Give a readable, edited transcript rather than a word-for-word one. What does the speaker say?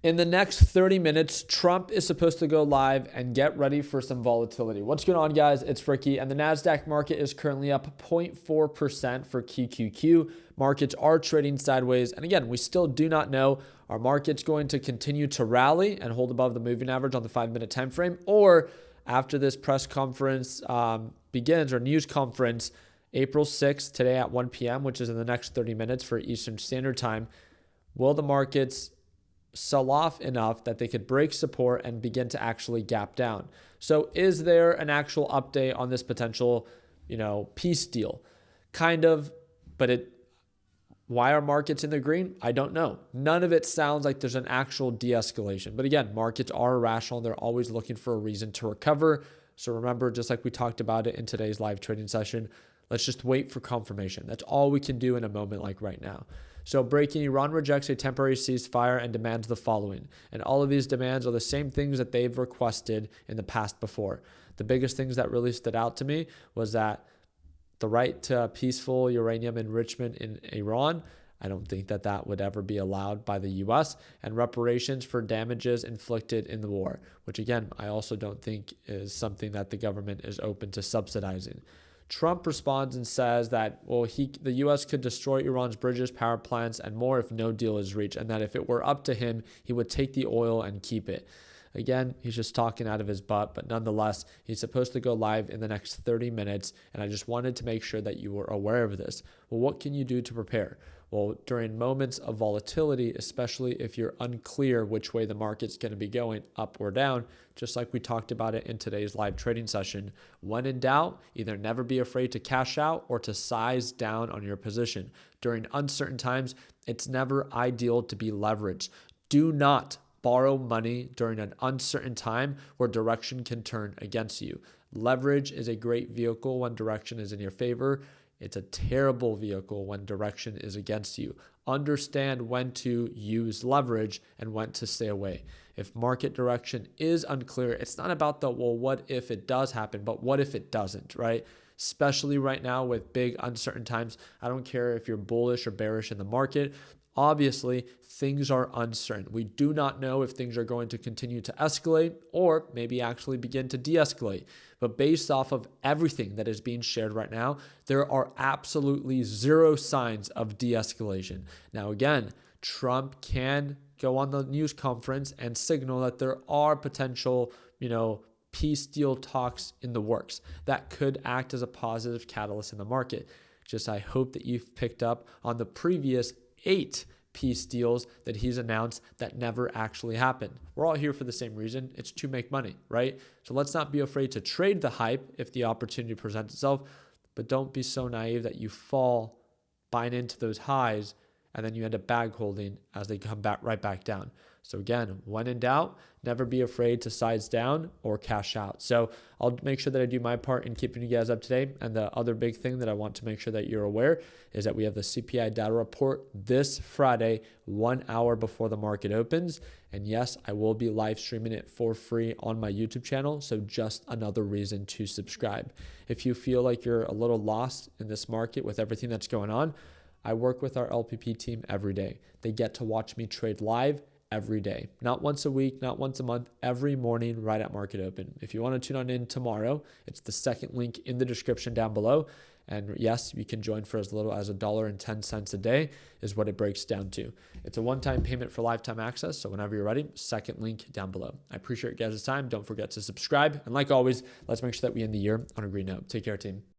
In the next 30 minutes, Trump is supposed to go live and get ready for some volatility. What's going on, guys? It's Ricky, and the NASDAQ market is currently up 0.4% for QQQ. Markets are trading sideways, and again, we still do not know, are markets going to continue to rally and hold above the moving average on the 5-minute time frame, or after this press conference begins, or news conference, April 6th, today at 1 p.m., which is in the next 30 minutes for Eastern Standard Time, will the markets sell off enough that they could break support and begin to actually gap down? So is there an actual update on this potential, peace deal? Kind of, but why are markets in the green? I don't know. None of it sounds like there's an actual de-escalation. But again, markets are irrational. They're always looking for a reason to recover. So remember, just like we talked about it in today's live trading session, let's just wait for confirmation. That's all we can do in a moment like right now. So breaking, Iran rejects a temporary ceasefire and demands the following. And all of these demands are the same things that they've requested in the past before. The biggest things that really stood out to me was that the right to peaceful uranium enrichment in Iran, I don't think that would ever be allowed by the U.S., and reparations for damages inflicted in the war, which again, I also don't think is something that the government is open to subsidizing. Trump responds and says that, the U.S. could destroy Iran's bridges, power plants, and more if no deal is reached, and that if it were up to him, he would take the oil and keep it. Again, he's just talking out of his butt, but nonetheless, he's supposed to go live in the next 30 minutes, and I just wanted to make sure that you were aware of this. Well, what can you do to prepare? Well, during moments of volatility, especially if you're unclear which way the market's going to be going, up or down, just like we talked about it in today's live trading session, when in doubt, either never be afraid to cash out or to size down on your position. During uncertain times, it's never ideal to be leveraged. Do not borrow money during an uncertain time where direction can turn against you. Leverage is a great vehicle when direction is in your favor. It's a terrible vehicle when direction is against you. Understand when to use leverage and when to stay away. If market direction is unclear, it's not about what if it does happen, but what if it doesn't, right? Especially right now with big uncertain times. I don't care if you're bullish or bearish in the market. Obviously, things are uncertain. We do not know if things are going to continue to escalate or maybe actually begin to de-escalate. But based off of everything that is being shared right now, there are absolutely zero signs of de-escalation. Now, again, Trump can go on the news conference and signal that there are potential, peace deal talks in the works that could act as a positive catalyst in the market. Just I hope that you've picked up on the previous 8 peace deals that he's announced that never actually happened. We're all here for the same reason. It's to make money, right? So let's not be afraid to trade the hype if the opportunity presents itself, but don't be so naive that you fall buying into those highs and then you end up bag holding as they come back right back down. So again, when in doubt, never be afraid to size down or cash out. So I'll make sure that I do my part in keeping you guys up to date. And the other big thing that I want to make sure that you're aware is that we have the CPI data report this Friday, 1 hour before the market opens. And yes, I will be live streaming it for free on my YouTube channel. So just another reason to subscribe. If you feel like you're a little lost in this market with everything that's going on, I work with our LPP team every day. They get to watch me trade live every day, not once a week, not once a month, every morning right at market open. If you want to tune on in tomorrow, it's the second link in the description down below. And yes, you can join for as little as $1.10 a day is what it breaks down to. It's a one-time payment for lifetime access. So whenever you're ready, second link down below. I appreciate you guys' time. Don't forget to subscribe. And like always, let's make sure that we end the year on a green note. Take care, team.